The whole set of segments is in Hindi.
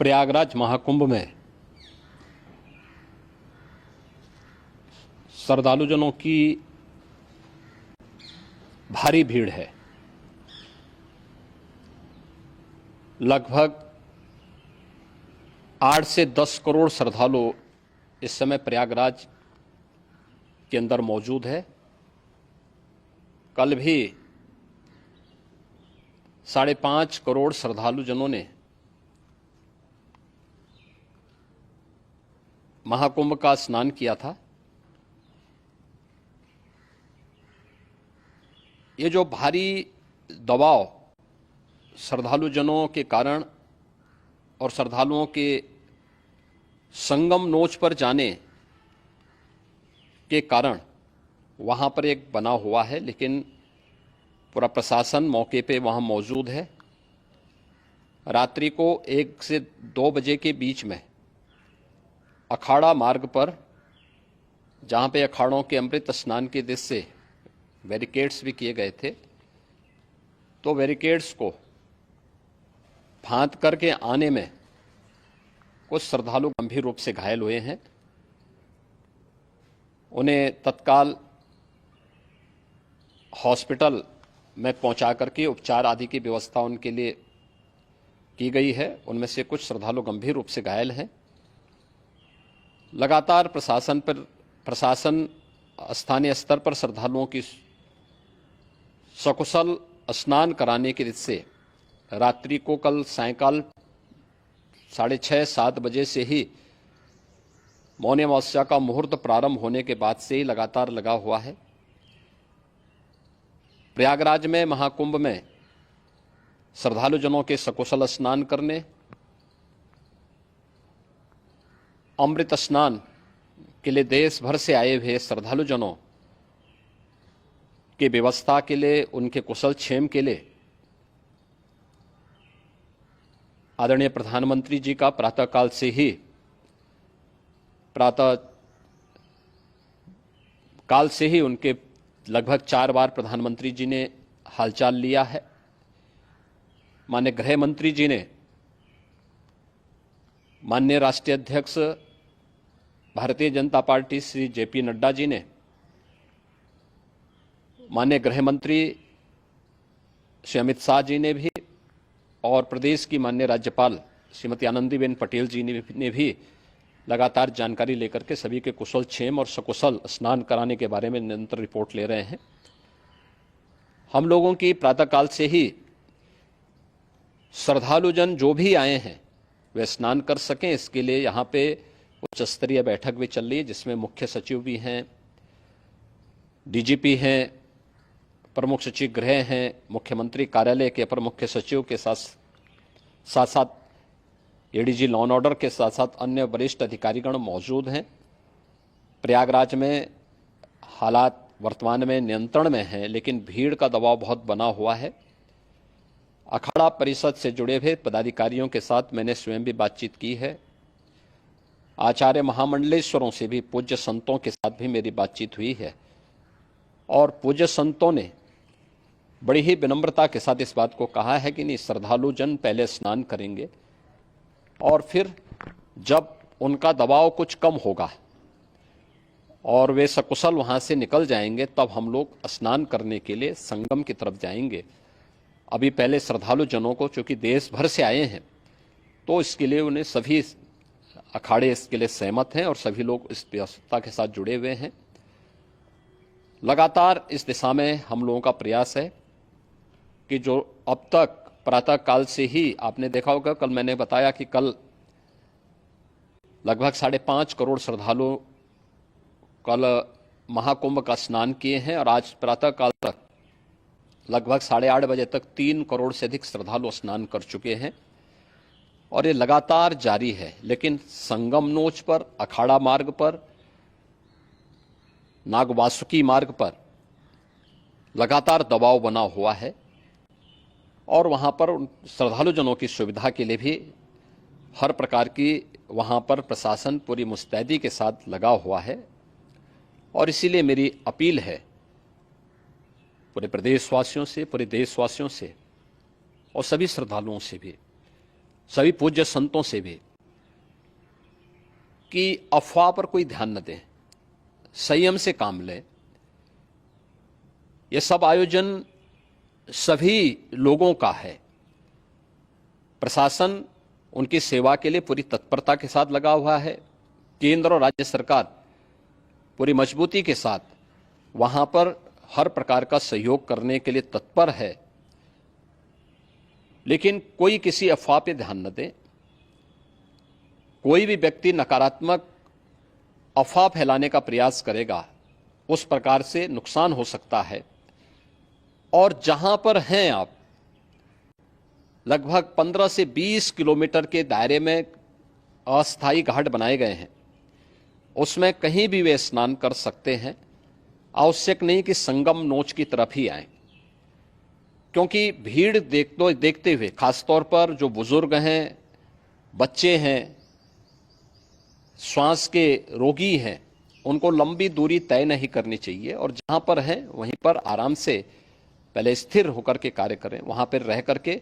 प्रयागराज महाकुंभ में श्रद्धालुजनों की भारी भीड़ है। लगभग 8 से 10 करोड़ श्रद्धालु इस समय प्रयागराज के अंदर मौजूद है। कल भी 5.5 करोड़ श्रद्धालुजनों ने महाकुंभ का स्नान किया था। ये जो भारी दबाव श्रद्धालुजनों के कारण और श्रद्धालुओं के संगम नोच पर जाने के कारण वहां पर एक बना हुआ है, लेकिन पूरा प्रशासन मौके पे वहां मौजूद है। रात्रि को 1 से 2 बजे के बीच में अखाड़ा मार्ग पर, जहां पे अखाड़ों के अमृत स्नान के दृश्य से बैरिकेड्स भी किए गए थे, तो बैरिकेड्स को फांद करके आने में कुछ श्रद्धालु गंभीर रूप से घायल हुए हैं। उन्हें तत्काल हॉस्पिटल में पहुंचा करके उपचार आदि की व्यवस्था उनके लिए की गई है। उनमें से कुछ श्रद्धालु गंभीर रूप से घायल हैं। लगातार प्रशासन स्थानीय स्तर पर श्रद्धालुओं की सकुशल स्नान कराने के दृष्टि से रात्रि को कल सायंकाल 6:30-7 बजे से ही मौनी अमावस्या का मुहूर्त प्रारंभ होने के बाद से ही लगातार लगा हुआ है। प्रयागराज में महाकुंभ में श्रद्धालुजनों के सकुशल स्नान करने, अमृत स्नान के लिए देश भर से आए हुए श्रद्धालुजनों की व्यवस्था के लिए, उनके कुशल क्षेम के लिए आदरणीय प्रधानमंत्री जी का प्रातःकाल से ही उनके लगभग 4 बार प्रधानमंत्री जी ने हालचाल लिया है। माननीय गृह मंत्री जी ने, माननीय राष्ट्रीय अध्यक्ष भारतीय जनता पार्टी श्री जेपी नड्डा जी ने, माननीय गृह मंत्री श्री अमित शाह जी ने भी, और प्रदेश की माननीय राज्यपाल श्रीमती आनंदीबेन पटेल जी ने भी लगातार जानकारी लेकर के सभी के कुशल क्षेम और सकुशल स्नान कराने के बारे में निरंतर रिपोर्ट ले रहे हैं। हम लोगों की प्रातःकाल से ही श्रद्धालुजन जो भी आए हैं वे स्नान कर सकें, इसके लिए यहाँ पे उच्च स्तरीय बैठक भी चल रही है, जिसमें मुख्य सचिव भी हैं, डीजीपी हैं, प्रमुख सचिव गृह हैं, मुख्यमंत्री कार्यालय के अपर मुख्य सचिव के साथ साथ एडीजी लॉ एंड ऑर्डर के साथ साथ अन्य वरिष्ठ अधिकारीगण मौजूद हैं। प्रयागराज में हालात वर्तमान में नियंत्रण में हैं, लेकिन भीड़ का दबाव बहुत बना हुआ है। अखाड़ा परिषद से जुड़े हुए पदाधिकारियों के साथ मैंने स्वयं भी बातचीत की है। आचार्य महामंडलेश्वरों से भी, पूज्य संतों के साथ भी मेरी बातचीत हुई है, और पूज्य संतों ने बड़ी ही विनम्रता के साथ इस बात को कहा है कि नहीं, श्रद्धालुजन पहले स्नान करेंगे और फिर जब उनका दबाव कुछ कम होगा और वे सकुशल वहां से निकल जाएंगे, तब हम लोग स्नान करने के लिए संगम की तरफ जाएंगे। अभी पहले श्रद्धालुजनों को, चूंकि देश भर से आए हैं, तो इसके लिए उन्हें सभी अखाड़े इसके लिए सहमत हैं और सभी लोग इस व्यवस्था के साथ जुड़े हुए हैं। लगातार इस दिशा में हम लोगों का प्रयास है कि जो अब तक प्रातःकाल से ही आपने देखा होगा, कल मैंने बताया कि कल लगभग 5.5 करोड़ श्रद्धालु कल महाकुंभ का स्नान किए हैं, और आज प्रातःकाल तक लगभग 8:30 बजे तक 3 करोड़ से अधिक श्रद्धालु स्नान कर चुके हैं, और ये लगातार जारी है। लेकिन संगम नोच पर, अखाड़ा मार्ग पर, नागवासुकी मार्ग पर लगातार दबाव बना हुआ है, और वहां पर श्रद्धालुजनों की सुविधा के लिए भी हर प्रकार की वहां पर प्रशासन पूरी मुस्तैदी के साथ लगा हुआ है। और इसीलिए मेरी अपील है पूरे प्रदेशवासियों से, पूरे देशवासियों से और सभी श्रद्धालुओं से भी, सभी पूज्य संतों से भी कि अफवाह पर कोई ध्यान न दें, संयम से काम लें। ये सब आयोजन सभी लोगों का है। प्रशासन उनकी सेवा के लिए पूरी तत्परता के साथ लगा हुआ है। केंद्र और राज्य सरकार पूरी मजबूती के साथ वहां पर हर प्रकार का सहयोग करने के लिए तत्पर है। लेकिन कोई किसी अफवाह पे ध्यान न दे। कोई भी व्यक्ति नकारात्मक अफवाह फैलाने का प्रयास करेगा, उस प्रकार से नुकसान हो सकता है। और जहां पर हैं आप, लगभग 15 से 20 किलोमीटर के दायरे में अस्थायी घाट बनाए गए हैं, उसमें कहीं भी वे स्नान कर सकते हैं। आवश्यक नहीं कि संगम नोच की तरफ ही आए, क्योंकि भीड़ देखते हुए खासतौर पर जो बुजुर्ग हैं, बच्चे हैं, श्वास के रोगी हैं, उनको लंबी दूरी तय नहीं करनी चाहिए और जहां पर हैं वहीं पर आराम से पहले स्थिर होकर के कार्य करें, वहां पर रह करके।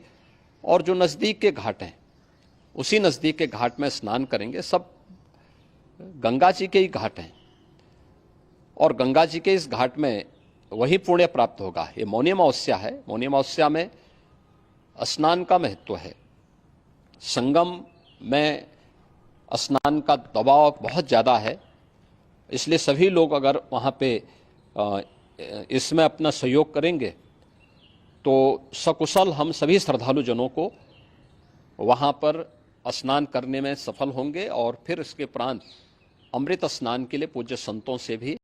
और जो नज़दीक के घाट हैं, उसी नज़दीक के घाट में स्नान करेंगे। सब गंगा जी के ही घाट हैं और गंगा जी के इस घाट में वही पुण्य प्राप्त होगा। ये मौनी अमावस्या है। मौनी अमावस्या में स्नान का महत्व है। संगम में स्नान का दबाव बहुत ज़्यादा है, इसलिए सभी लोग अगर वहाँ पे इसमें अपना सहयोग करेंगे तो सकुशल हम सभी श्रद्धालु जनों को वहाँ पर स्नान करने में सफल होंगे और फिर इसके उपरांत अमृत स्नान के लिए पूज्य संतों से भी